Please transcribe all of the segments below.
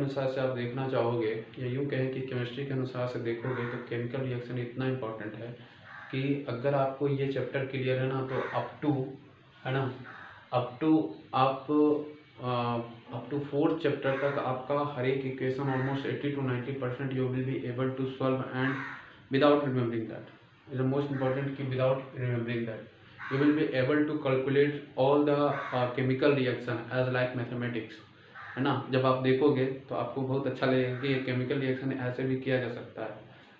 अनुसार से आप देखना चाहोगे या यूँ कहें कि केमिस्ट्री के अनुसार से देखोगे तो केमिकल रिएक्शन इतना इम्पोर्टेंट है कि अगर आपको ये चैप्टर क्लियर है ना तो अप टू, है ना, अप टू आप अप टू 4th चैप्टर तक आपका हर एक equation almost 80 to 90% you will be able to solve and without remembering that is the most important कि without remembering that you will be able to calculate all the chemical reaction as like mathematics, है ना। जब आप देखोगे तो आपको बहुत अच्छा लगेगा कि ये केमिकल रिएक्शन ऐसे भी किया जा सकता है,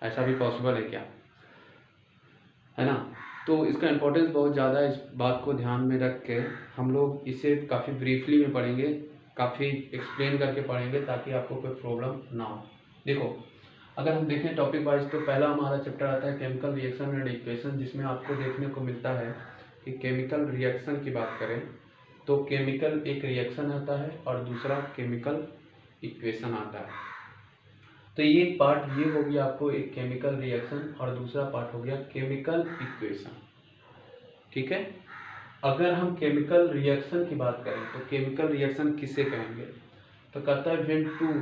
ऐसा भी पॉसिबल है क्या, है ना। तो इसका इम्पोर्टेंस बहुत ज़्यादा है। इस बात को ध्यान में रख के हम लोग इसे काफ़ी ब्रीफली में पढ़ेंगे, काफ़ी एक्सप्लेन करके पढ़ेंगे ताकि आपको कोई प्रॉब्लम ना हो। देखो, अगर हम देखें टॉपिक वाइज तो पहला हमारा चैप्टर आता है केमिकल रिएक्शन एंड इक्वेशन, जिसमें आपको देखने को मिलता है कि केमिकल रिएक्शन की बात करें तो केमिकल एक रिएक्शन आता है और दूसरा केमिकल इक्वेशन आता है। तो ये पार्ट ये हो गया आपको एक केमिकल रिएक्शन और दूसरा पार्ट हो गया केमिकल इक्वेशन, ठीक है। अगर हम केमिकल रिएक्शन की बात करें तो केमिकल रिएक्शन किसे कहेंगे, तो कहता है व्हेन 2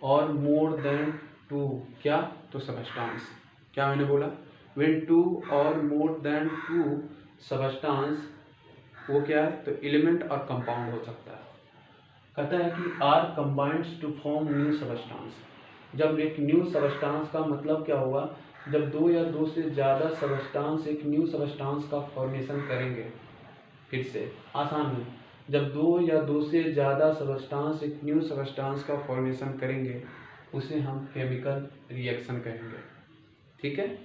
और मोर देन 2 क्या, तो सबस्टांस, क्या मैंने बोला, व्हेन 2 और मोर देन 2 सबस्टांस, वो क्या है, तो एलिमेंट और कंपाउंड हो सकता है। कहता है कि are combines to form new substance. जब एक न्यू सबस्टांस का मतलब क्या होगा, जब 2 या 2 से ज़्यादा सबस्टांस एक न्यू सबस्टांस का फॉर्मेशन करेंगे, फिर से आसान है, जब 2 या 2 से ज़्यादा सबस्टांस एक न्यू सबस्टांस का फॉर्मेशन करेंगे उसे हम केमिकल रिएक्शन कहेंगे, ठीक है।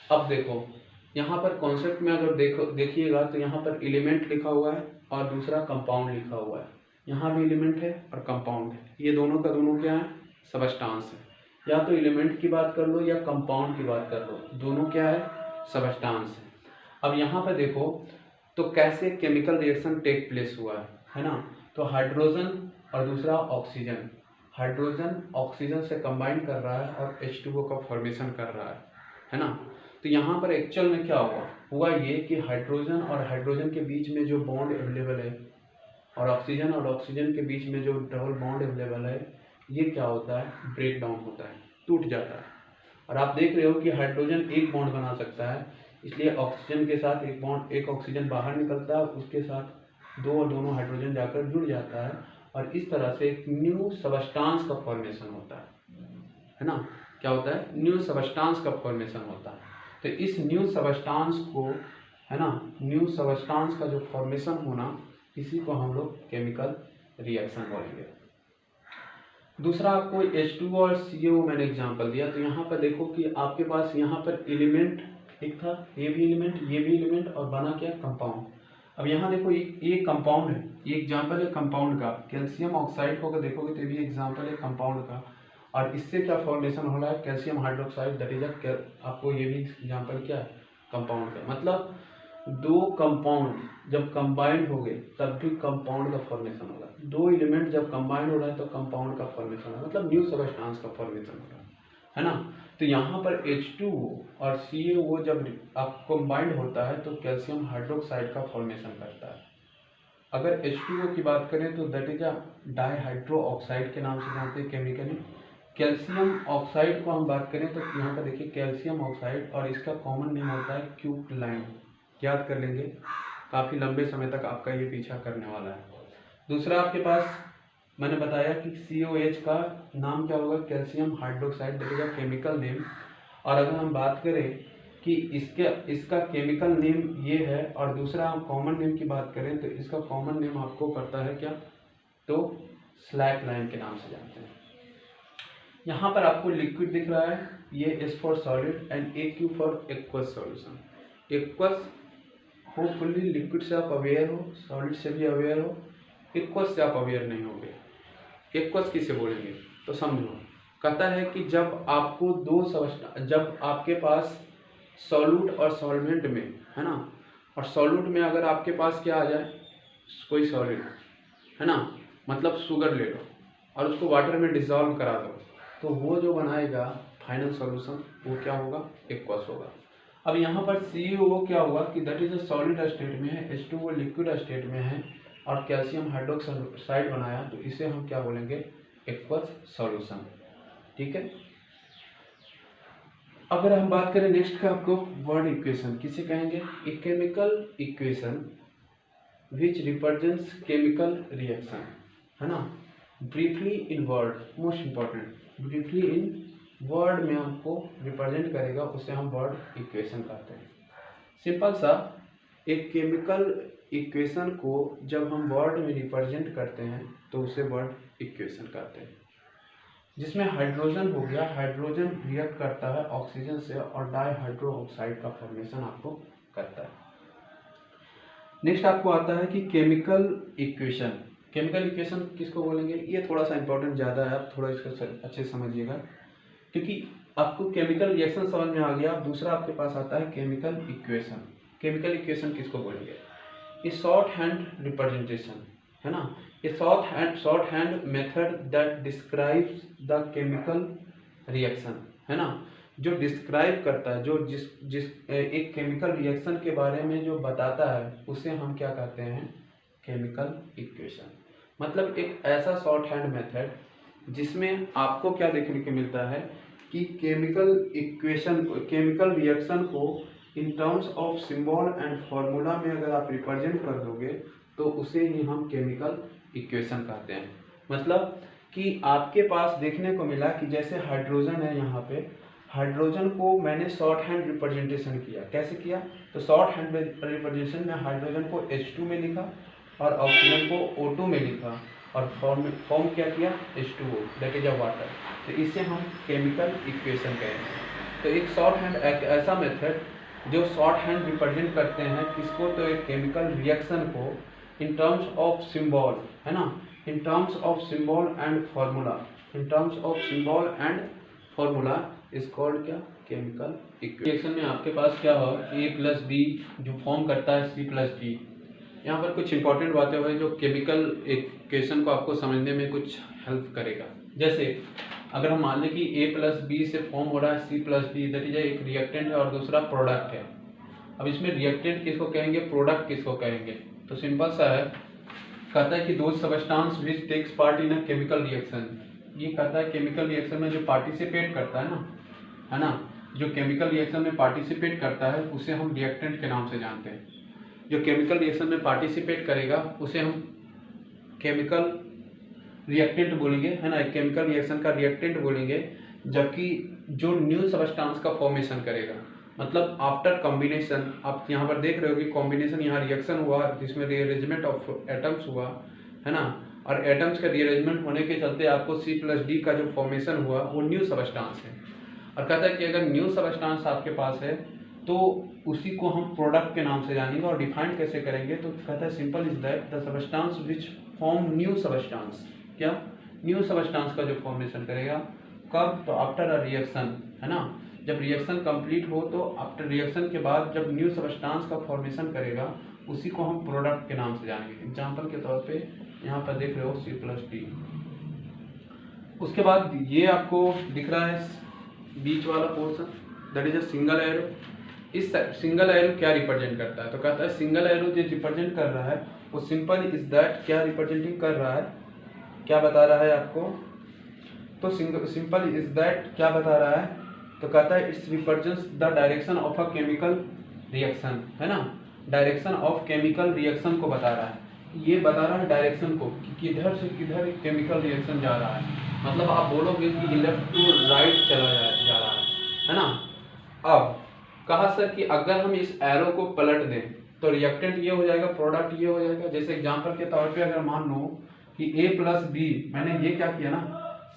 अब देखो यहाँ पर कॉन्सेप्ट में अगर देखिएगा तो यहाँ पर एलिमेंट लिखा हुआ है और दूसरा कंपाउंड लिखा हुआ है। यहाँ भी एलिमेंट है और कंपाउंड है, ये दोनों का दोनों क्या है, सबस्टांस है। या तो एलिमेंट की बात कर लो या कंपाउंड की बात कर लो, दोनों क्या है, सबस्टांस है। अब यहाँ पर देखो तो कैसे केमिकल रिएक्शन टेक प्लेस हुआ है ना। तो हाइड्रोजन और दूसरा ऑक्सीजन, हाइड्रोजन ऑक्सीजन से कंबाइन कर रहा है और H2O का फॉर्मेशन कर रहा है ना। तो यहाँ पर एक्चुअल में क्या हुआ ये कि हाइड्रोजन और हाइड्रोजन के बीच में जो बॉन्ड अवेलेबल है और ऑक्सीजन के बीच में जो डबल बॉन्ड अवेलेबल है, ये क्या होता है, ब्रेक डाउन होता है, टूट जाता है। और आप देख रहे हो कि हाइड्रोजन एक बॉन्ड बना सकता है, इसलिए ऑक्सीजन के साथ एक ऑक्सीजन बाहर निकलता है, उसके साथ दोनों हाइड्रोजन जाकर जुड़ जाता है और इस तरह से एक न्यू सबस्टांस का फॉर्मेशन होता है ना। क्या होता है, न्यू सबस्टांस का फॉर्मेशन होता है। तो इस न्यू सबस्टांस को, है ना, न्यू सबस्टांस का जो फॉर्मेशन होना, इसी को हम लोग केमिकल रिएक्शन बोलेंगे। दूसरा आपको H2O और CO मैंने एग्जांपल दिया। तो यहाँ पर देखो कि आपके पास यहाँ पर एलिमेंट एक था, ये भी एलिमेंट और बना क्या, कंपाउंड। अब यहाँ देखो ये कंपाउंड है, ये एग्जांपल है कंपाउंड का, कैल्शियम ऑक्साइड होगा, देखोगे तो ये भी एग्जांपल है कंपाउंड का। और इससे क्या फॉर्मेशन हो रहा है, कैल्शियम हाइड्रोक्साइड, दैट इज आपको ये भी एग्जांपल क्या है, कंपाउंड का। मतलब 2 कंपाउंड जब कंबाइंड हो गए तब भी कंपाउंड का फॉर्मेशन होगा। 2 एलिमेंट जब कंबाइंड हो रहा है तो कंपाउंड का फॉर्मेशन होगा, मतलब न्यू सबस्टांस का फॉर्मेशन हो रहा है ना। तो यहाँ पर H2O और CaO जब आप कंबाइंड होता है तो कैल्शियम हाइड्रोक्साइड का फॉर्मेशन करता है। अगर H2O की बात करें तो that is a dihydro oxide के नाम से जानते हैं केमिकली। कैल्शियम ऑक्साइड को हम बात करें तो यहाँ पर देखिए कैल्शियम ऑक्साइड और इसका कॉमन नेम होता है क्यूक्लाइन, याद कर लेंगे, काफ़ी लंबे समय तक आपका ये पीछा करने वाला है। दूसरा आपके पास मैंने बताया कि COH का नाम क्या होगा, calcium hydroxide, that is a chemical name. और अगर हम बात करें कि इसका केमिकल नेम ये है और दूसरा हम कॉमन नेम की बात करें तो इसका कॉमन नेम आपको पता है क्या, तो स्लैक लाइन के नाम से जानते हैं। यहाँ पर आपको लिक्विड दिख रहा है, ये S for solid and AQ for aqueous solution. Aqueous hopefully liquid से आप अवेयर हो, सॉलिड से भी अवेयर हो, एक्वस से आप अवेयर नहीं होगे। एक्वस किसे बोलेंगे, तो समझो, कहता है कि जब आपके पास सॉल्यूट और सॉल्वेंट में, है ना, और सॉल्यूट में अगर आपके पास क्या आ जाए, कोई सॉलिड, है ना, मतलब शुगर ले लो और उसको वाटर में डिसॉल्व करा दो, तो वो जो बनाएगा फाइनल सॉल्यूशन वो क्या होगा, एक्वस होगा। अब यहाँ पर CaO क्या होगा कि that is a solid state में है, H2O लिक्विड स्टेट में है और कैल्शियम हाइड्रोक्साइड बनाया, तो इसे हम क्या बोलेंगे, एक्वस सॉल्यूशन। ठीक है, अगर हम बात करें नेक्स्ट का, आपको वर्ड इक्वेशन किसे कहेंगे? A chemical equation which represents chemical reaction, है ना। ब्रीफली इन वर्ड, मोस्ट इंपॉर्टेंट, ब्रीफली इन वर्ड में आपको रिप्रेजेंट करेगा, उसे हम वर्ड इक्वेशन कहते हैं। सिंपल सा, एक केमिकल इक्वेशन को जब हम वर्ड में रिप्रेजेंट करते हैं तो उसे वर्ड इक्वेशन कहते हैं। जिसमें हाइड्रोजन हो गया, हाइड्रोजन रिएक्ट करता है ऑक्सीजन से और डाइहाइड्रो ऑक्साइड का फॉर्मेशन आपको करता है। नेक्स्ट आपको आता है कि केमिकल इक्वेशन। केमिकल इक्वेशन किसको बोलेंगे? ये थोड़ा सा इंपॉर्टेंट ज़्यादा है, आप थोड़ा इसको अच्छे से समझिएगा, क्योंकि आपको केमिकल रिएक्शन समझ में आ गया। दूसरा आपके पास आता है केमिकल इक्वेशन। केमिकल इक्वेशन किसको बोलेंगे? ये शॉर्ट हैंड रिप्रेजेंटेशन, है ना। ये short hand method that describes the chemical reaction, है ना, जो डिस्क्राइब करता है, जो जिस एक केमिकल रिएक्शन के बारे में जो बताता है, उसे हम क्या कहते हैं? Chemical equation. मतलब एक ऐसा शॉर्ट हैंड मेथड जिसमें आपको क्या देखने को मिलता है कि केमिकल इक्वेशन, केमिकल रिएक्शन को इन terms of symbol and formula में अगर आप रिप्रेजेंट कर दोगे तो उसे ही हम केमिकल इक्वेशन कहते हैं। मतलब कि आपके पास देखने को मिला कि जैसे हाइड्रोजन है, यहाँ पे हाइड्रोजन को मैंने शॉर्ट हैंड रिप्रेजेंटेशन किया। कैसे किया? तो शॉर्ट हैंड रिप्रेजेंटेशन में हाइड्रोजन को H2 में लिखा और ऑक्सीजन को O2 में लिखा और फॉर्म क्या किया? H2O, that is a water. तो इसे हम केमिकल इक्वेशन कहेंगे। तो एक शॉर्ट हैंड, एक ऐसा मेथड जो शॉर्ट हैंड रिप्रेजेंट करते हैं किसको? तो एक केमिकल रिएक्शन को इन टर्म्स ऑफ सिंबल, है ना, in terms of symbol and formula, in terms of symbol and formula is called क्या? Chemical equation. में आपके पास क्या हो? A+B जो फॉर्म करता है C+D। यहाँ पर कुछ इंपॉर्टेंट बातें हुई जो केमिकल इक्वेशन को आपको समझने में कुछ हेल्प करेगा। जैसे अगर हम मान लें कि A+B से फॉर्म हो रहा है C+D, दैट इज एक रिएक्टेंट है और दूसरा प्रोडक्ट है। अब इसमें रिएक्टेंट किसको कहेंगे, प्रोडक्ट किसको कहेंगे? तो सिंपल सा है, कहता है कि those substance which takes part in a chemical reaction. ये कहता है केमिकल रिएक्शन में जो पार्टिसिपेट करता है ना, जो केमिकल रिएक्शन में पार्टिसिपेट करता है उसे हम रिएक्टेंट के नाम से जानते हैं। जो केमिकल रिएक्शन में पार्टिसिपेट करेगा उसे हम केमिकल रिएक्टेंट बोलेंगे, है ना, एक केमिकल रिएक्शन का रिएक्टेंट बोलेंगे। जबकि जो न्यू सबस्टांस का फॉर्मेशन करेगा, मतलब आफ्टर कॉम्बिनेशन, आप यहाँ पर देख रहे हो कि कॉम्बिनेशन, यहाँ रिएक्शन हुआ जिसमें रीअरेंजमेंट ऑफ एटम्स हुआ, है ना, और एटम्स का रीअरेंजमेंट होने के चलते आपको C+D का जो फॉर्मेशन हुआ वो न्यू सबस्टांस है। और कहता है कि अगर न्यू सबस्टांस आपके पास है तो उसी को हम प्रोडक्ट के नाम से जानेंगे। और डिफाइन कैसे करेंगे? तो कहता है simple is that the substance which form new substance, क्या? न्यू सबस्टांस का जो फॉर्मेशन करेगा कब? तो आफ्टर अ रिएक्शन, है ना, जब रिएक्शन कंप्लीट हो तो आफ्टर रिएक्शन के बाद जब न्यू सबस्टांस का फॉर्मेशन करेगा उसी को हम प्रोडक्ट के नाम से जानेंगे। एग्जाम्पल के तौर पे यहाँ पर देख रहे हो C+D। उसके बाद ये आपको दिख रहा है बीच वाला portion, that is a single arrow. इस सिंगल एरो क्या रिप्रेजेंट करता है? तो कहता है सिंगल एरो जो रिप्रेजेंट कर रहा है वो सिंपल इज दैट क्या रिप्रेजेंटिंग कर रहा है, क्या बता रहा है आपको? तो सिंपल इज दैट क्या बता रहा है? तो कहता है it's represents the direction of a chemical reaction, है ना, डायरेक्शन ऑफ केमिकल रिएक्शन को बता रहा है। ये बता रहा है डायरेक्शन को कि किधर से किधर एक केमिकल रिएक्शन जा रहा है। मतलब आप बोलोगे कि लेफ्ट टू राइट चला जा रहा है ना। अब कहा सर कि अगर हम इस एरो को पलट दें तो रिएक्टेंट ये हो जाएगा, प्रोडक्ट ये हो जाएगा। जैसे एग्जांपल के तौर पे अगर मान लो कि A+B, मैंने ये क्या किया ना,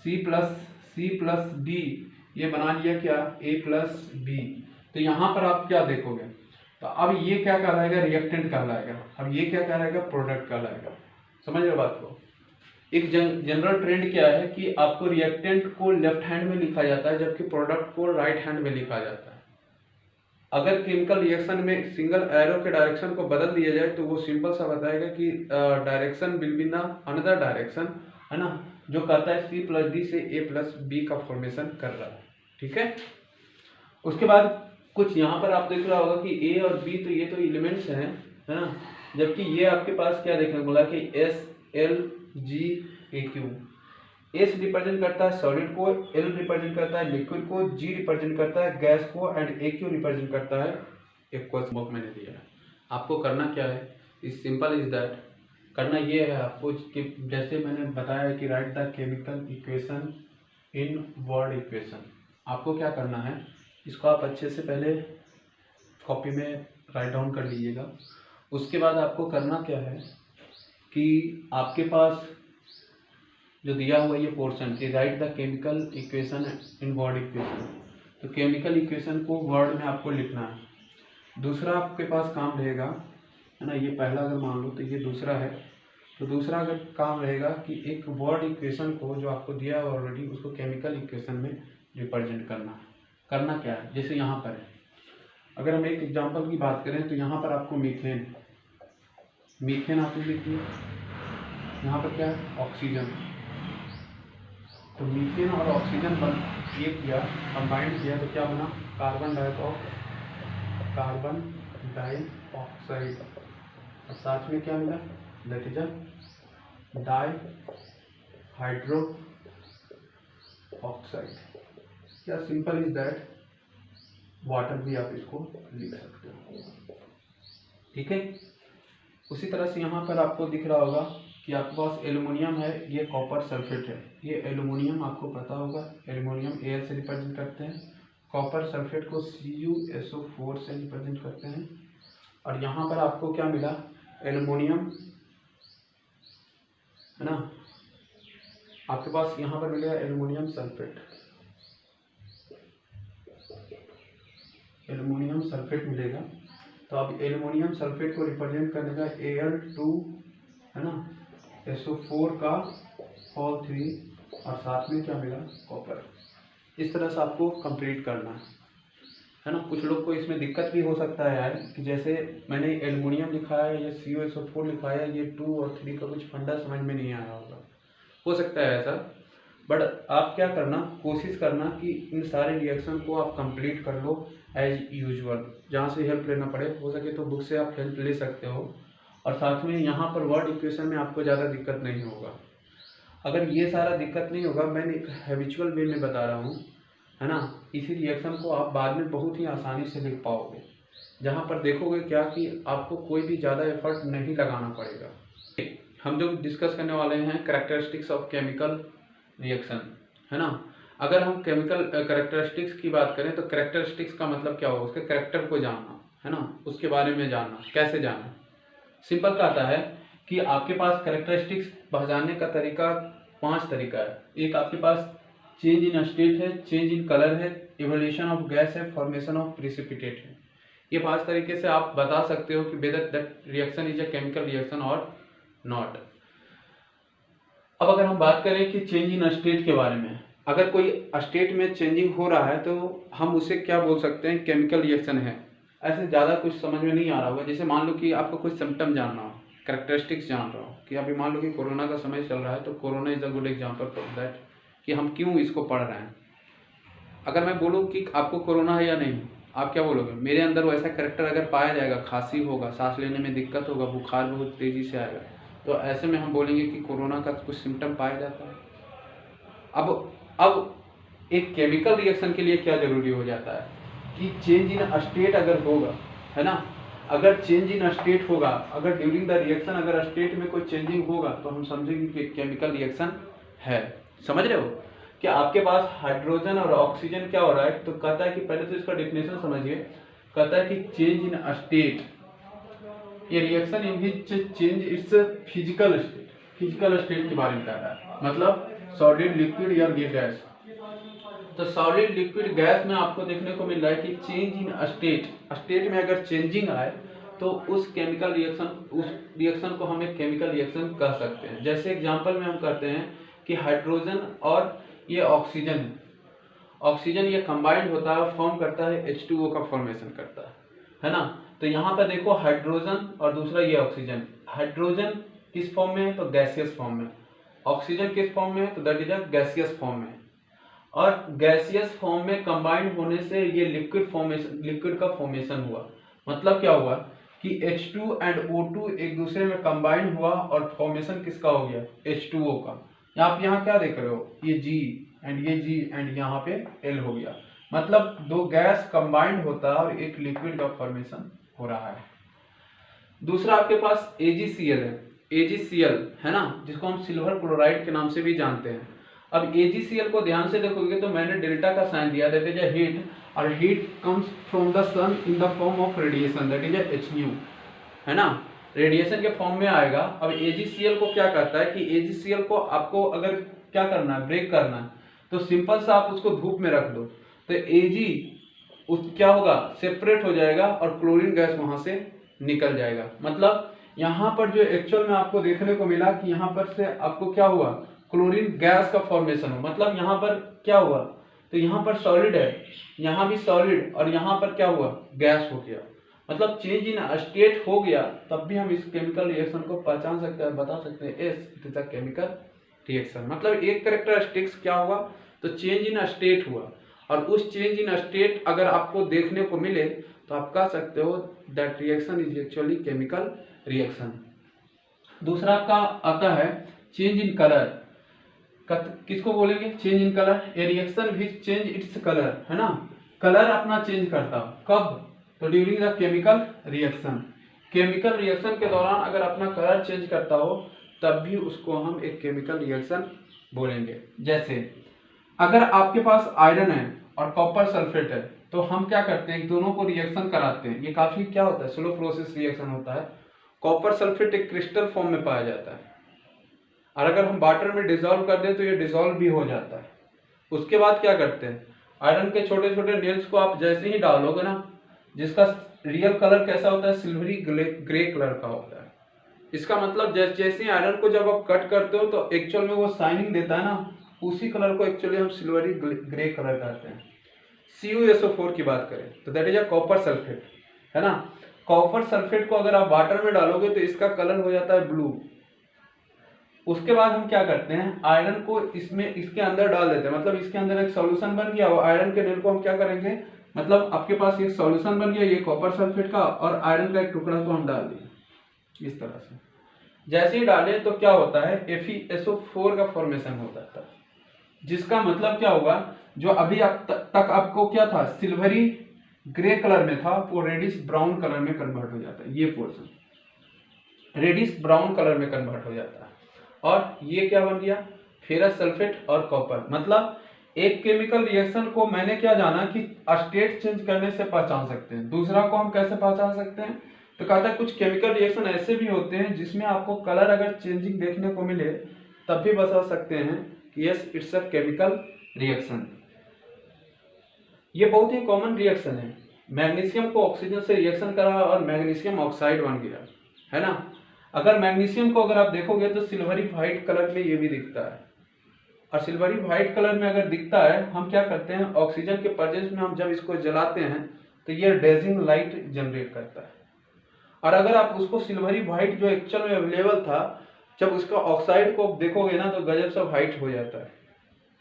C+D ये बना लिया क्या, A+B। तो यहाँ पर आप क्या देखोगे? तो अब ये क्या कहलाएगा? रिएक्टेंट कहलाएगा। अब ये क्या कहलाएगा? प्रोडक्ट कहलाएगा। समझ रहे बात को? एक जनरल ट्रेंड क्या है कि आपको रिएक्टेंट को लेफ्ट हैंड में लिखा जाता है जबकि प्रोडक्ट को राइट हैंड में लिखा जाता है। अगर केमिकल रिएक्शन में सिंगल एरो के डायरेक्शन को बदल दिया जाए तो वो सिंपल सा बताएगा कि direction will be in another direction, है ना, जो कहता है C+D से A+B का फॉर्मेशन कर रहा है। ठीक है, उसके बाद कुछ यहाँ पर आप देख रहा होगा कि A और B तो ये तो एलिमेंट्स हैं, है ना, जबकि ये आपके पास क्या देखने को मिला कि S, L, G, AQ। S represent करता है सॉलिड को, एल रिप्रेजेंट करता है लिक्विड को, जी रिप्रेजेंट करता है गैस को एंड ए क्यू रिप्रेजेंट करता है। एक क्वेश्चन बुक मैंने दिया है, आपको करना क्या है, इज सिंपल इज दैट, करना ये है आपको कि जैसे मैंने बताया कि right the chemical equation in word equation. आपको क्या करना है, इसको आप अच्छे से पहले कॉपी में राइट डाउन कर लीजिएगा। उसके बाद आपको करना क्या है कि आपके पास जो दिया हुआ ये पोर्शन कि right the chemical equation in word equation, तो केमिकल इक्वेशन को वर्ड में आपको लिखना है। दूसरा आपके पास काम रहेगा, है ना, ये पहला अगर मान लो तो ये दूसरा है, तो दूसरा अगर काम रहेगा कि एक वर्ड इक्वेशन को जो आपको दिया है ऑलरेडी उसको केमिकल इक्वेशन में रिप्रेजेंट करना है। करना क्या है, जैसे यहाँ पर है, अगर हम एक एग्जांपल की बात करें तो यहाँ पर आपको मीथेन, मीथेन आपको लिखिए, यहाँ पर क्या है ऑक्सीजन, तो मीथेन और ऑक्सीजन बन ये किया, कंबाइंड किया तो क्या बना कार्बन डाइऑक्साइड, और साथ में क्या मिला that is a di hydro oxide. क्या सिंपल इज दैट, वाटर भी आप इसको लिख सकते हो, ठीक है। उसी तरह से यहाँ पर आपको दिख रहा होगा कि आपके पास एल्युमिनियम है, ये कॉपर सल्फेट है, ये एल्युमिनियम आपको पता होगा, एल्युमिनियम Al से रिप्रेजेंट करते हैं, कॉपर सल्फेट को CuSO4 से रिप्रेजेंट करते हैं, और यहाँ पर आपको क्या मिला एल्युमिनियम, है ना, आपके पास यहाँ पर मिलेगा एल्युमिनियम सल्फेट, एल्युमिनियम सल्फेट मिलेगा। तो अब एल्युमिनियम सल्फेट को रिप्रेजेंट करने का Al2, है ना, SO4 का होल 3 और साथ में क्या मिला कॉपर। इस तरह से आपको कंप्लीट करना है ना। कुछ लोग को इसमें दिक्कत भी हो सकता है यार कि जैसे मैंने एल्युमिनियम लिखा है, ये CuSO4 लिखा है, ये 2 और 3 का कुछ फंडा समझ में नहीं आया होगा, हो सकता है ऐसा। बट आप क्या करना, कोशिश करना कि इन सारे रिएक्शन को आप कंप्लीट कर लो एज यूजुअल। जहाँ से हेल्प लेना पड़े हो सके तो बुक से आप हेल्प ले सकते हो, और साथ में यहाँ पर वर्ड इक्वेशन में आपको ज़्यादा दिक्कत नहीं होगा। अगर ये सारा दिक्कत नहीं होगा, मैंने एक हैबिचुअल वे में बता रहा हूँ, है ना, इसी रिएक्शन को आप बाद में बहुत ही आसानी से लिख पाओगे, जहाँ पर देखोगे क्या कि आपको कोई भी ज़्यादा एफर्ट नहीं लगाना पड़ेगा। हम जो डिस्कस करने वाले हैं कैरेक्टरिस्टिक्स ऑफ केमिकल रिएक्शन, है ना। अगर हम केमिकल कैरेक्टरिस्टिक्स की बात करें तो कैरेक्टरिस्टिक्स का मतलब क्या होगा, उसके कैरेक्टर को जानना, है ना, उसके बारे में जानना। कैसे जानना, सिंपल कहता है कि आपके पास कैरेक्टरिस्टिक्स पहचानने का तरीका 5 तरीका है। एक आपके पास चेंज इन स्टेट है, चेंज इन कलर है, इवोल्यूशन ऑफ गैस है, फॉर्मेशन ऑफ प्रिसिपिटेट है। ये 5 तरीके से आप बता सकते हो कि whether that reaction is a chemical reaction और नॉट। अब अगर हम बात करें कि चेंज इन स्टेट के बारे में, अगर कोई स्टेट में चेंजिंग हो रहा है तो हम उसे क्या बोल सकते हैं, केमिकल रिएक्शन है। ऐसे ज़्यादा कुछ समझ में नहीं आ रहा होगा। जैसे मान लो कि आपको कुछ सिम्टम जानना हो, कैरेक्टरिस्टिक्स जान रहा हो, कि अभी मान लो कि कोरोना का समय चल रहा है, तो corona is a good example for that कि हम क्यों इसको पढ़ रहे हैं। अगर मैं बोलूँ कि आपको कोरोना है या नहीं, आप क्या बोलोगे, मेरे अंदर वैसा कैरेक्टर अगर पाया जाएगा, खांसी होगा, सांस लेने में दिक्कत होगा, बुखार बहुत तेज़ी से आएगा, तो ऐसे में हम बोलेंगे कि कोरोना का कुछ सिम्टम पाया जाता है। अब एक केमिकल रिएक्शन के लिए क्या जरूरी हो जाता है कि चेंज इन स्टेट अगर होगा, है ना, अगर चेंज इन स्टेट होगा, अगर ड्यूरिंग द रिएक्शन अगर स्टेट में कोई चेंजिंग होगा तो हम समझेंगे कि केमिकल रिएक्शन है। समझ रहे हो कि आपके पास हाइड्रोजन और ऑक्सीजन क्या हो रहा है, तो कहता है कि पहले तो इसका डेफिनेशन समझिए। कहता है कि चेंज इन स्टेट, ये reaction in which change it's physical state, physical state के बारे में कह रहा है, मतलब सॉलिड, लिक्विड या गैस। तो सॉलिड, लिक्विड, गैस में आपको देखने को मिल रहा है कि चेंज इन स्टेट, स्टेट में अगर चेंजिंग आए तो उस केमिकल रिएक्शन, उस रिएक्शन को हम एक केमिकल रिएक्शन कह सकते हैं। जैसे एग्जांपल में हम कहते हैं कि हाइड्रोजन और ये ऑक्सीजन, ऑक्सीजन ये कंबाइंड होता है, फॉर्म करता है H2O का फॉर्मेशन करता है ना। तो यहाँ पर देखो हाइड्रोजन और दूसरा ये ऑक्सीजन, हाइड्रोजन किस फॉर्म में है, तो गैसियस फॉर्म में, ऑक्सीजन किस फॉर्म में है, तो that is a gaseous form में। और गैसियस फॉर्म में कंबाइंड होने से ये लिक्विड फॉर्मेशन, लिक्विड का फॉर्मेशन हुआ। मतलब क्या हुआ कि H2 एंड O2 एक दूसरे में कंबाइंड हुआ और फॉर्मेशन किसका हो गया, H2O का। आप यहाँ क्या देख रहे हो, ये G एंड यहाँ पे L हो गया, मतलब दो गैस कंबाइंड होता है और एक लिक्विड का फॉर्मेशन हो रहा है। दूसरा आपके पास AgCl है, AgCl है ना, जिसको हम सिल्वर क्लोराइड के नाम से भी जानते हैं। अब AgCl को ध्यान से देखोगे तो मैंने डेल्टा का साइन दिया, दैट इज हीट, और heat comes from the sun in the form of radiation, that is HU, है ना, रेडिएशन के फॉर्म में आएगा। अब AgCl को क्या करता है कि AgCl को आपको अगर क्या करना है, ब्रेक करना है, तो सिंपल सा आप उसको धूप में रख दो, तो Ag क्या होगा, सेपरेट हो जाएगा और क्लोरीन गैस वहां से निकल जाएगा। मतलब यहाँ पर जो एक्चुअल में आपको देखने को मिला कि यहाँ पर से आपको क्या हुआ, क्लोरीन गैस का फॉर्मेशन हो, मतलब यहाँ पर क्या हुआ, तो यहाँ पर सॉलिड है, यहाँ भी सॉलिड, और यहाँ पर क्या हुआ, गैस हो गया, मतलब चेंज इन स्टेट हो गया। तब भी हम इस केमिकल रिएक्शन को पहचान सकते हैं, बता सकते हैं yes it is a chemical reaction. मतलब एक कैरेक्टरिस्टिक्स क्या हुआ, तो चेंज इन स्टेट हुआ, और उस चेंज इन स्टेट अगर आपको देखने को मिले तो आप कह सकते हो that reaction is actually chemical reaction. दूसरा आपका आता है चेंज इन कलर, किसको बोलेंगे, change in colour, A reaction which change its colour, है ना, कलर अपना चेंज करता, कब, तो during the chemical reaction, chemical reaction के दौरान अगर अपना कलर चेंज करता हो तब भी उसको हम एक केमिकल रिएक्शन बोलेंगे। जैसे अगर आपके पास आयरन है और कॉपर सल्फेट है, तो हम क्या करते हैं, दोनों को रिएक्शन कराते हैं, ये काफी क्या होता है, स्लो प्रोसेस रिएक्शन होता है। कॉपर सल्फेट एक क्रिस्टल फॉर्म में पाया जाता है, और अगर हम वाटर में डिसॉल्व कर दें तो ये डिसॉल्व भी हो जाता है। उसके बाद क्या करते हैं, आयरन के छोटे छोटे नेल्स को आप जैसे ही डालोगे ना, जिसका रियल कलर कैसा होता है, सिल्वरी ग्रे कलर का होता है। इसका मतलब जैसे ही आयरन को जब आप कट करते हो तो एक्चुअल में वो शाइनिंग देता है ना, उसी कलर को एक्चुअली हम सिल्वरी ग्रे कलर कहते हैं। CuSO4 की बात करें तो that is a copper sulphate, है ना, कॉपर सल्फेट को अगर आप वाटर में डालोगे तो इसका कलर हो जाता है ब्लू। उसके बाद हम क्या करते हैं, आयरन को इसमें इसके अंदर डाल देते हैं, मतलब इसके अंदर एक सॉल्यूशन बन गया, वो आयरन के नेल को हम क्या करेंगे, मतलब आपके पास एक सॉल्यूशन बन गया ये कॉपर सल्फेट का, और आयरन का एक टुकड़ा को हम डाल दिए इस तरह से। जैसे ही डालें तो क्या होता है, FeSO4 का फॉर्मेशन हो जाता है, जिसका मतलब क्या होगा, जो अभी तक आपको क्या था, सिल्वरी ग्रे कलर में था, वो रेडिश ब्राउन कलर में कन्वर्ट हो जाता है, ये पोर्शन रेडिश ब्राउन कलर में कन्वर्ट हो जाता है। और ये क्या बन गया, फेरस सल्फेट और कॉपर। मतलब एक केमिकल रिएक्शन को मैंने क्या जाना कि स्टेट चेंज करने से पहचान सकते हैं, दूसरा को हम कैसे पहचान सकते हैं, तो कहता है कुछ केमिकल रिएक्शन ऐसे भी होते हैं जिसमें आपको कलर अगर चेंजिंग देखने को मिले तब भी बता सकते हैं कि yes it's a chemical reaction. ये बहुत ही कॉमन रिएक्शन है, मैग्नीशियम को ऑक्सीजन से रिएक्शन करा और मैग्नीशियम ऑक्साइड बन गया, है ना। अगर मैग्नीशियम को अगर आप देखोगे तो सिल्वरी व्हाइट कलर में ये भी दिखता है, और सिल्वरी व्हाइट कलर में अगर दिखता है, हम क्या करते हैं, ऑक्सीजन के प्रेजेंस में हम जब इसको जलाते हैं तो ये डेजिंग लाइट जनरेट करता है। और अगर आप उसको सिल्वरी व्हाइट जो एक्चुअल में अवेलेबल था, जब उसका ऑक्साइड को देखोगे ना तो गजब सा व्हाइट हो जाता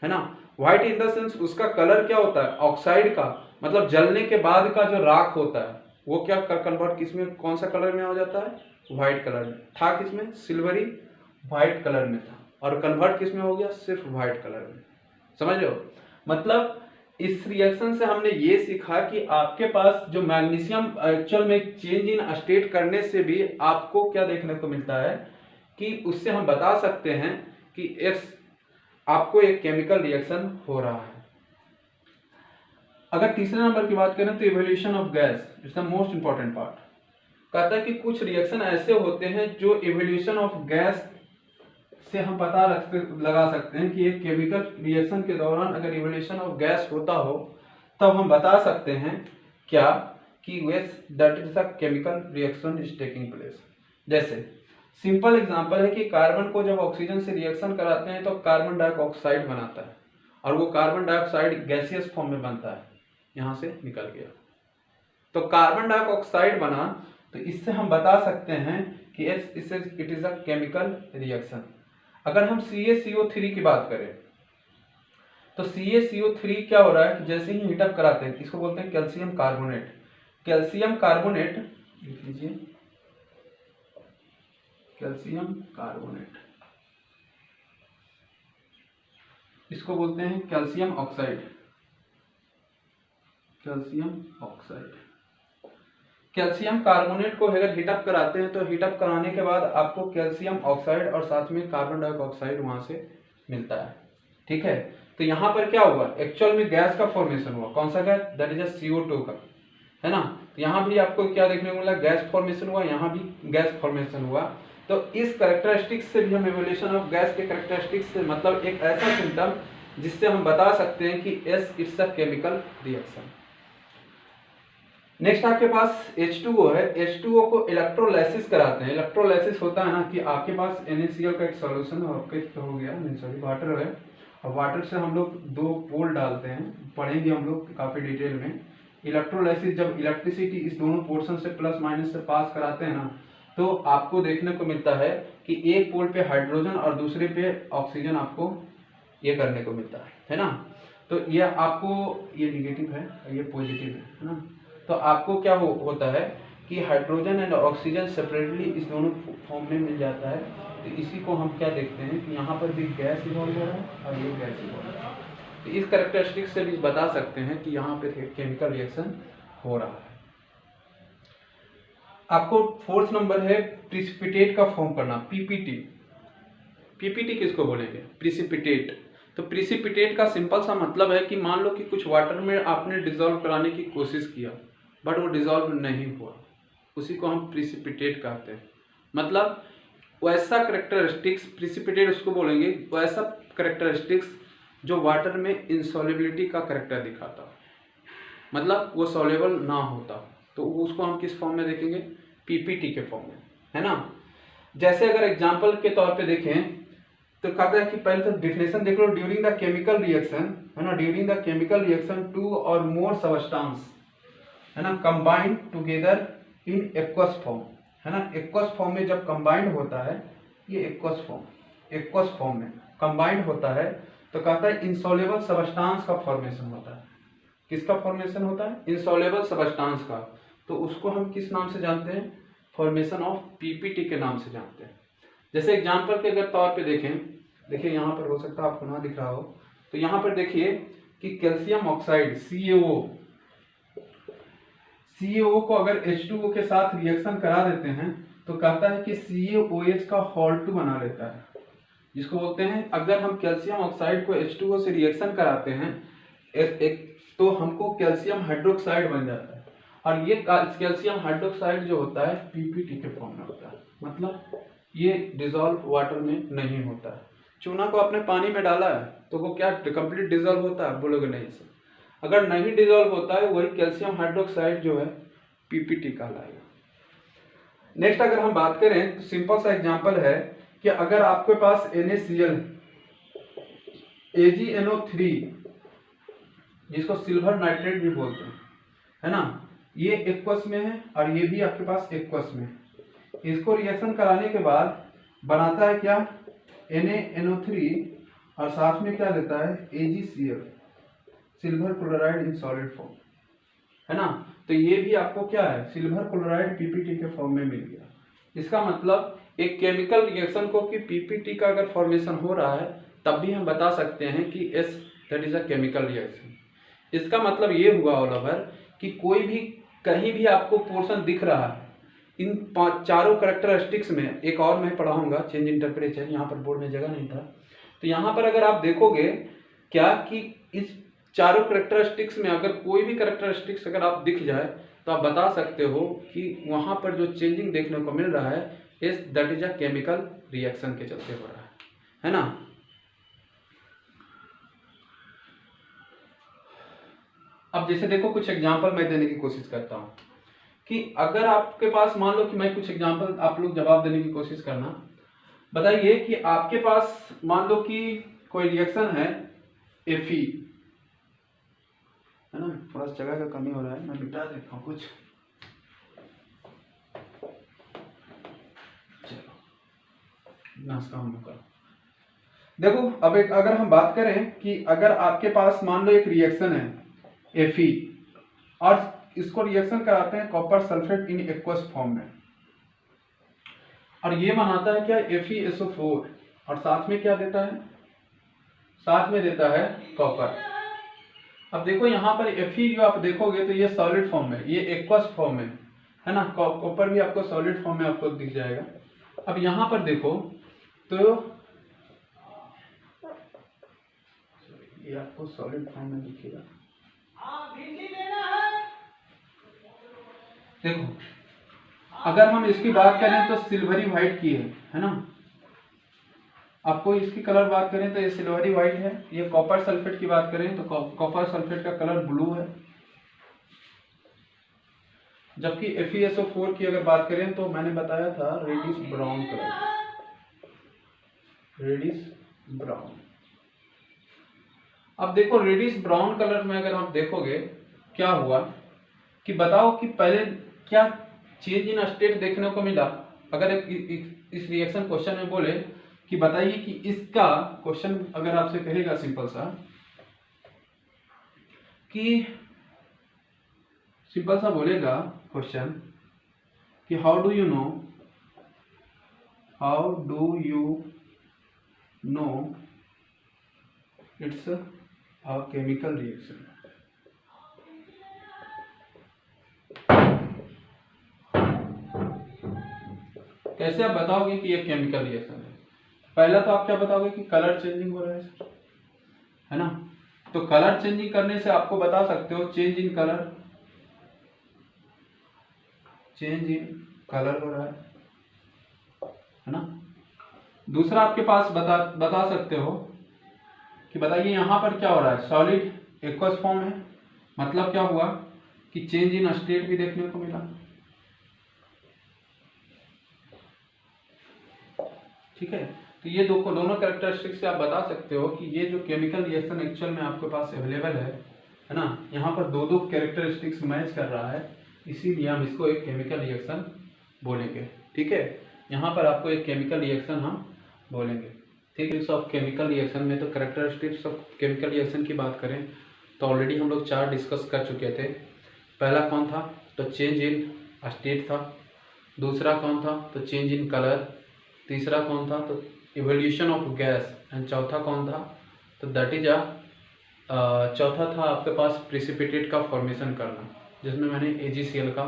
है ना। व्हाइट इन द सेंस उसका कलर क्या होता है, ऑक्साइड का, मतलब जलने के बाद का जो राख होता है वो क्या कन्वर्ट किस में, कौन सा कलर में हो जाता है, व्हाइट कलर में। था किसमें, सिल्वरी व्हाइट कलर में था, और कन्वर्ट किसमें हो गया, सिर्फ व्हाइट कलर में। समझ लो, मतलब इस रिएक्शन से हमने ये सीखा कि आपके पास जो मैग्नीशियम एक्चुअल में चेंज इन स्टेट करने से भी आपको क्या देखने को मिलता है कि उससे हम बता सकते हैं कि आपको एक केमिकल रिएक्शन हो रहा है। अगर तीसरे नंबर की बात करें तो evolution of gas it's the most important part. कहता है कि कुछ रिएक्शन ऐसे होते हैं जो इवोल्यूशन ऑफ गैस से हम पता लगा सकते हैं कि एक केमिकल रिएक्शन के दौरान अगर इवोल्यूशन ऑफ गैस होता हो तब हम बता सकते हैं क्या कि that is a chemical reaction is taking place. जैसे सिंपल एग्जांपल है कि कार्बन को जब ऑक्सीजन से रिएक्शन कराते हैं तो कार्बन डाइऑक्साइड बनाता है, और वो कार्बन डाइऑक्साइड गैसियस फॉर्म में बनता है, यहां से निकल गया तो कार्बन डाइऑक्साइड बना। तो इससे हम बता सकते हैं कि it is a chemical reaction. अगर हम CaCO3 की बात करें तो CaCO3 क्या हो रहा है कि जैसे ही हीटअप कराते हैं, इसको बोलते हैं कैल्शियम कार्बोनेट। कैल्शियम कार्बोनेट लिख लीजिए, कैल्शियम कार्बोनेट। इसको बोलते हैं calcium oxide. Calcium oxide, calcium carbonate को अगर हीटअप कराते हैं तो हीटअप कराने के बाद आपको कैल्शियम ऑक्साइड और साथ में कार्बन डाइऑक्साइड वहां से मिलता है। ठीक है, तो यहाँ पर क्या हुआ, एक्चुअल में गैस का फॉर्मेशन हुआ। कौन सा गैस, दैट इज CO2 का, है ना। तो यहाँ भी आपको क्या देखने को मिला, गैस फॉर्मेशन हुआ, यहाँ भी गैस फॉर्मेशन हुआ। तो इस कैरेक्टरिस्टिक्स से भी हम एवोल्यूशन ऑफ गैस के कैरेक्टरिस्टिक्स से मतलब एक ऐसा सिम्टम जिससे हम बता सकते हैं कि S it's a chemical reaction. Next आपके पास H2O है। H2O को इलेक्ट्रोलाइसिस कराते हैं। इलेक्ट्रोलाइसिस होता है ना कि आपके पास NaCl का एक सॉल्यूशन हो गया, सॉरी वाटर है, और वाटर से हम लोग 2 पोल डालते हैं, पढ़ेंगे हम लोग काफी डिटेल में। इलेक्ट्रोलाइसिस जब इलेक्ट्रिसिटी इस दोनों पोर्शन से प्लस माइनस से पास कराते हैं ना, तो आपको देखने को मिलता है कि एक पोल पे हाइड्रोजन और दूसरे पे ऑक्सीजन आपको ये करने को मिलता है ना। तो ये आपको, ये निगेटिव है ये पॉजिटिव है ना। तो आपको क्या होता है कि हाइड्रोजन एंड ऑक्सीजन सेपरेटली इस दोनों फॉर्म में मिल जाता है। तो इसी को हम क्या देखते हैं कि यहाँ पर भी गैस इवॉल्व हो रहा है और ये गैस इवॉल्व हो रहा है। तो इस कैरेक्टरिस्टिक से भी बता सकते हैं कि यहाँ पे केमिकल रिएक्शन हो रहा है। आपको 4th नंबर है प्रिसिपिटेट का फॉर्म करना, PPT। PPT किसको बोलेंगे, प्रिसिपिटेट। तो प्रिसिपिटेट का सिंपल सा मतलब है कि मान लो कि कुछ वाटर में आपने डिसॉल्व कराने की कोशिश किया बट वो डिसॉल्व नहीं हुआ, उसी को हम प्रिसिपिटेट कहते हैं। मतलब वैसा करेक्टरिस्टिक्स, प्रिसिपिटेट उसको बोलेंगे, वैसा करेक्टरिस्टिक्स जो वाटर में इंसॉल्युबिलिटी का करेक्टर दिखाता हो, मतलब वो सॉल्युबल ना होता, तो उसको हम किस फॉर्म में देखेंगे, PPT के फॉर्म में, है ना। जैसे अगर एग्जाम्पल के तौर पे देखें तो कहता है कि पहले तो डेफिनेशन देख लो, ड्यूरिंग द केमिकल रिएक्शन, है ना, ड्यूरिंग द केमिकल रिएक्शन 2 और मोर सबस्टेंस, है ना, combined together in aqueous form, है ना। एक्वस फॉर्म में जब कंबाइंड होता है, ये एक्वस फॉर्म में कंबाइंड होता है, तो कहता है इंसॉल्युबल सबस्टेंस का फॉर्मेशन होता है। किसका फॉर्मेशन होता है, इंसॉल्युबल सबस्टेंस का। तो उसको हम किस नाम से जानते हैं, फॉर्मेशन ऑफ PPT के नाम से जानते हैं। जैसे एग्जाम्पल के अगर तौर पे देखें, देखिए यहाँ पर हो सकता है आपको ना दिख रहा हो, तो यहाँ पर देखिए कि कैल्शियम ऑक्साइड CaO को अगर H2O के साथ रिएक्शन करा देते हैं तो कहता है कि CaOH का हॉल 2 बना लेता है, जिसको बोलते हैं, अगर हम कैल्शियम ऑक्साइड को H2O से रिएक्शन कराते हैं तो हमको कैल्शियम हाइड्रोक्साइड बन जाता है, और ये कैल्शियम हाइड्रोक्साइड जो होता है PPT के फॉर्म में होता है। मतलब ये डिजॉल्व वाटर में नहीं होता है। चूना को आपने पानी में डाला है तो वो क्या कंप्लीट डिजॉल्व होता है, बोलोगे नहीं सर। अगर नहीं डिजॉल्व होता है वही कैल्शियम हाइड्रोक्साइड जो है PPT कहलाएगा। नेक्स्ट अगर हम बात करें तो सिंपल सा एग्जांपल है कि अगर आपके पास NaCl AgNO3, जिसको सिल्वर नाइट्रेट भी बोलते हैं, है ना, ये एक्वस में है और ये भी आपके पास एक्वस में। इसको रिएक्शन कराने के बाद बनाता है क्या, NaNO3 और साथ में क्या देता है, AgCl, silver chloride in solid form, है ना। तो ये भी आपको क्या है, सिल्वर क्लोराइड PPT के फॉर्म में मिल गया। इसका मतलब एक केमिकल रिएक्शन को कि PPT का अगर फॉर्मेशन हो रहा है तब भी हम बता सकते हैं कि S that is a chemical reaction. इसका मतलब ये हुआ ऑल ओवर कि कोई भी कहीं भी आपको पोर्शन दिख रहा है इन चारों कैरेक्टरिस्टिक्स में, एक और मैं पढ़ाऊंगा चेंज इन टेम्परेचर, यहाँ पर बोर्ड में जगह नहीं था, तो यहाँ पर अगर आप देखोगे क्या कि इस चारों कैरेक्टरिस्टिक्स में अगर कोई भी कैरेक्टरिस्टिक्स अगर आप दिख जाए तो आप बता सकते हो कि वहाँ पर जो चेंजिंग देखने को मिल रहा है इस that is a chemical reaction के चलते हो रहा है ना। अब जैसे देखो कुछ एग्जाम्पल मैं देने की कोशिश करता हूँ कि अगर आपके पास, मान लो कि मैं कुछ एग्जाम्पल, आप लोग जवाब देने की कोशिश करना। बताइए कि आपके पास मान लो कि कोई रिएक्शन है Fe, है ना, थोड़ा सा जगह का कमी हो रहा है, मैं मिटा देता हूँ कुछ, चलो नाश्ता हम लोग। देखो अब एक अगर हम बात करें कि अगर आपके पास मान लो एक रिएक्शन है Fe और इसको रिएक्शन कराते हैं copper sulphate in aqueous form में, और ये बनाता है क्या, FeSO4 और साथ में क्या देता है, साथ में देता है कॉपर। अब देखो यहाँ पर Fe जो आप देखोगे तो ये सॉलिड फॉर्म में, ये एक्वस फॉर्म में है ना, कॉपर भी आपको सॉलिड फॉर्म में आपको दिख जाएगा। अब यहाँ पर देखो तो ये आपको सॉलिड फॉर्म में दिखेगा। देखो अगर हम इसकी बात करें तो सिल्वरी व्हाइट की है ना, आपको इसकी कलर बात करें तो ये सिल्वरी व्हाइट है। ये कॉपर सल्फेट की बात करें तो कॉपर सल्फेट का कलर ब्लू है। जबकि FeSO4 की अगर बात करें तो मैंने बताया था reddish brown colour, reddish brown. अब देखो रेडिश ब्राउन कलर में अगर आप देखोगे क्या हुआ कि बताओ कि पहले क्या चेंज इन स्टेट देखने को मिला। अगर इस रिएक्शन क्वेश्चन में बोले कि बताइए कि इसका क्वेश्चन अगर आपसे कहेगा सिंपल सा बोलेगा क्वेश्चन कि how do you know it's a chemical reaction. कैसे आप बताओगे कि ये केमिकल रिएक्शन है? पहला तो आप क्या बताओगे कि कलर चेंजिंग हो रहा है ना। तो कलर चेंजिंग करने से आपको बता सकते हो चेंज इन कलर हो रहा है ना। दूसरा आपके पास बता सकते हो कि बताइए यहां पर क्या हो रहा है, सॉलिड एक्वस फॉर्म है, मतलब क्या हुआ कि चेंज इन स्टेट भी देखने को मिला। ठीक है, तो ये दोनों कैरेक्टरिस्टिक्स से आप बता सकते हो कि ये जो केमिकल रिएक्शन एक्चुअल में आपके पास अवेलेबल है ना, यहाँ पर दो कैरेक्टरिस्टिक्स मैच कर रहा है, इसीलिए हम इसको एक केमिकल रिएक्शन बोलेंगे। ठीक है, यहाँ पर आपको एक केमिकल रिएक्शन हम बोलेंगे। ठीक है, ऑफ केमिकल रिएक्शन में तो कैरेक्टरिस्टिक्स ऑफ केमिकल रिएक्शन की बात करें तो ऑलरेडी हम लोग 4 डिस्कस कर चुके थे। पहला कौन था, तो चेंज इन स्टेट था। दूसरा कौन था, तो चेंज इन कलर। तीसरा कौन था, तो इवोल्यूशन ऑफ गैस। एंड चौथा कौन था, तो दैट इज चौथा था आपके पास प्रिसिपिटेट का फॉर्मेशन करना, जिसमें मैंने AgCl का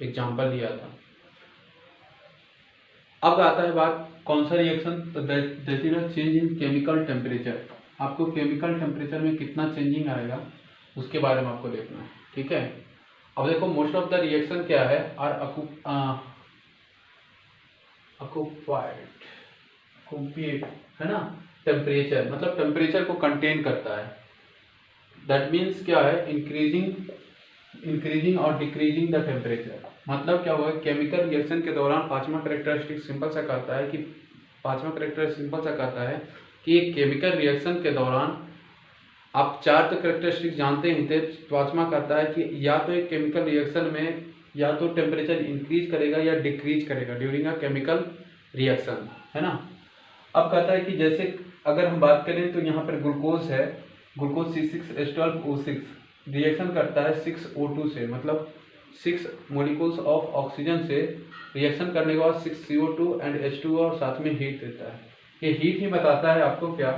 एग्जांपल दिया था। अब आता है बात कौन सा रिएक्शन, तो that is change in chemical temperature. आपको केमिकल टेम्परेचर में कितना चेंजिंग आएगा उसके बारे में आपको देखना है। ठीक है, अब देखो मोस्ट ऑफ द रिएक्शन क्या है, आर ऑक्यूपाइड है ना, टेम्परेचर मतलब टेम्परेचर को कंटेन करता है। दैट मीन्स क्या है, इंक्रीजिंग और डिक्रीजिंग द टेम्परेचर। मतलब क्या हुआ, केमिकल रिएक्शन के दौरान पांचवा कैरेक्टरिस्टिक सिंपल सा कहता है कि एक केमिकल रिएक्शन के दौरान आप 4 तो कैरेक्टरिस्टिक जानते ही थे, पांचवा कहता है कि या तो एक केमिकल रिएक्शन में या तो टेम्परेचर इंक्रीज करेगा या डिक्रीज करेगा ड्यूरिंग अ केमिकल रिएक्शन, है ना। अब कहता है कि जैसे अगर हम बात करें तो यहाँ पर ग्लूकोज है, ग्लूकोज C6H12O6 रिएक्शन करता है 6O2 से, मतलब 6 मोलिकुल्स ऑफ ऑक्सीजन से रिएक्शन करने के बाद 6 CO2 एंड H2O और साथ में हीट देता है। ये हीट ही बताता है आपको क्या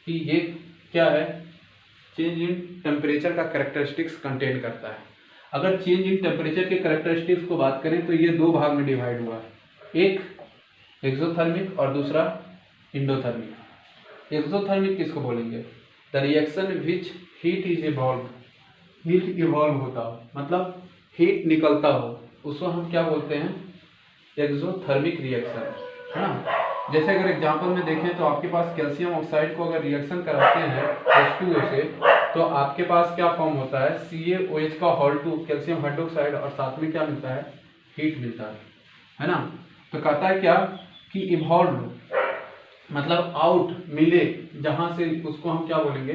कि ये क्या है, चेंज इन टेम्परेचर का कैरेक्टरिस्टिक्स कंटेन करता है। अगर चेंज इन टेम्परेचर के कैरेक्टरिस्टिक्स को बात करें तो ये 2 भाग में डिवाइड हुआ है, एक एक्सोथर्मिक और दूसरा इंडोथर्मिक। एक्सोथर्मिक किसको बोलेंगे, the reaction which heat evolve होता हो, मतलब हीट निकलता हो, उसको हम क्या बोलते हैं, एक्सोथर्मिक रिएक्शन, है ना। जैसे अगर एग्जांपल में देखें तो आपके पास कैल्शियम ऑक्साइड को अगर रिएक्शन कराते हैं H2O से तो आपके पास क्या फॉर्म होता है, CaOH का Hol2 कैल्शियम हाइड्रोक्साइड और साथ में क्या मिलता है, हीट मिलता है ना। तो कहता है क्या कि इवॉल्व मतलब आउट मिले, जहां से उसको हम क्या बोलेंगे,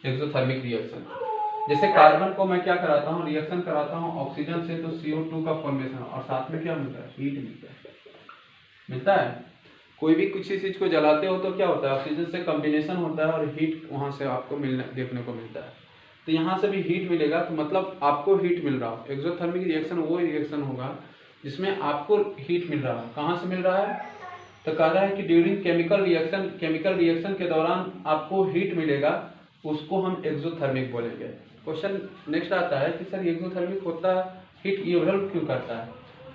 एक्सोथर्मिक रिएक्शन। जैसे कार्बन को मैं क्या कराता हूँ, रिएक्शन कराता हूँ ऑक्सीजन से, तो CO2 का फॉर्मेशन और साथ में क्या मिलता है, हीट मिलता है। कोई भी किसी चीज को जलाते हो तो क्या होता है, ऑक्सीजन से कॉम्बिनेशन होता है और हीट वहां से आपको देखने को मिलता है। तो यहाँ से भी हीट मिलेगा, तो मतलब आपको हीट मिल रहा हो। एक्सोथर्मिक रिएक्शन वो रिएक्शन होगा जिसमें आपको हीट मिल रहा है। कहाँ से मिल रहा है, तो कह रहा है कि ड्यूरिंग केमिकल रिएक्शन के दौरान आपको हीट मिलेगा, उसको हम एक्सोथर्मिक बोलेंगे। क्वेश्चन नेक्स्ट आता है कि सर एक्सोथर्मिक होता हीट इवोल्व क्यों करता है?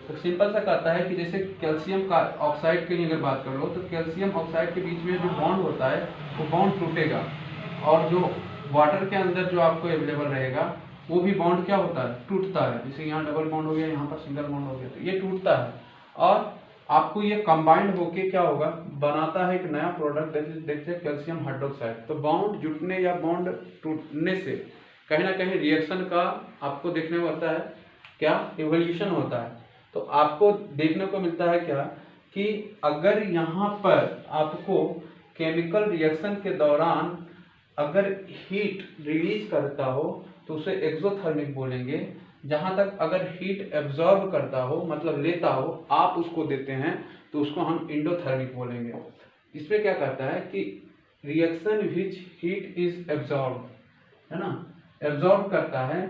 तो सिंपल सा कहता है कि जैसे कैल्शियम का ऑक्साइड की अगर बात कर लो तो कैल्शियम ऑक्साइड के बीच में जो बॉन्ड होता है वो बॉन्ड टूटेगा, और जो वाटर के अंदर जो आपको अवेलेबल रहेगा वो भी बॉन्ड क्या होता है, टूटता है। जैसे यहाँ डबल बॉन्ड हो गया, यहाँ पर सिंगल बॉन्ड हो गया, तो ये टूटता है और आपको ये कंबाइंड होके क्या होगा, बनाता है एक नया प्रोडक्ट, देखते हैं कैल्शियम हाइड्रोक्साइड। तो बॉन्ड जुटने या बॉन्ड टूटने से कहीं ना कहीं रिएक्शन का आपको देखने को मिलता है क्या, इवोल्यूशन होता है। तो आपको देखने को मिलता है क्या कि अगर यहाँ पर आपको केमिकल रिएक्शन के दौरान अगर हीट रिलीज करता हो तो उसे एक्सोथर्मिक बोलेंगे। जहाँ तक अगर हीट एब्जॉर्ब करता हो मतलब लेता हो, आप उसको देते हैं, तो उसको हम इंडोथर्मिक बोलेंगे। इसमें क्या करता है कि reaction which heat is absorb, है ना, एब्जॉर्ब करता है,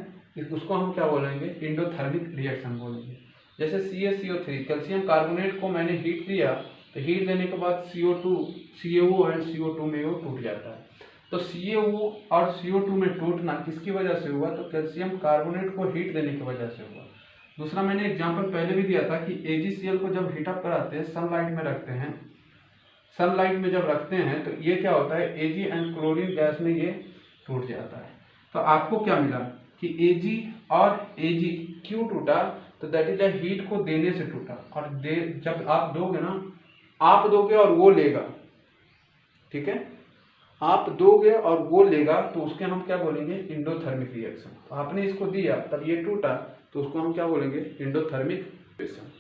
उसको हम क्या बोलेंगे, इंडोथर्मिक रिएक्शन बोलेंगे। जैसे CaCO3 कैल्शियम कार्बोनेट को मैंने हीट दिया, तो हीट देने के बाद CO2 CaO एंड CO2 में वो टूट जाता है। तो CaO और CO2 में टूटना किसकी वजह से हुआ, तो कैल्शियम कार्बोनेट को हीट देने की वजह से हुआ। दूसरा मैंने एग्जांपल पहले भी दिया था कि AgCl को जब हीटअप कराते हैं, सनलाइट में रखते हैं, सनलाइट में जब रखते हैं तो ये क्या होता है, Ag एंड क्लोरीन गैस में ये टूट जाता है। तो आपको क्या मिला कि Ag और Ag क्यों टूटा, तो दैट इज हीट को देने से टूटा। और जब आप दोगे ना, आप दोगे और वो लेगा, ठीक है, आप दोगे और वो लेगा, तो उसके हम क्या बोलेंगे, इंडोथर्मिक रिएक्शन। तो आपने इसको दिया तब ये टूटा, तो उसको हम क्या बोलेंगे, इंडोथर्मिक रिएक्शन।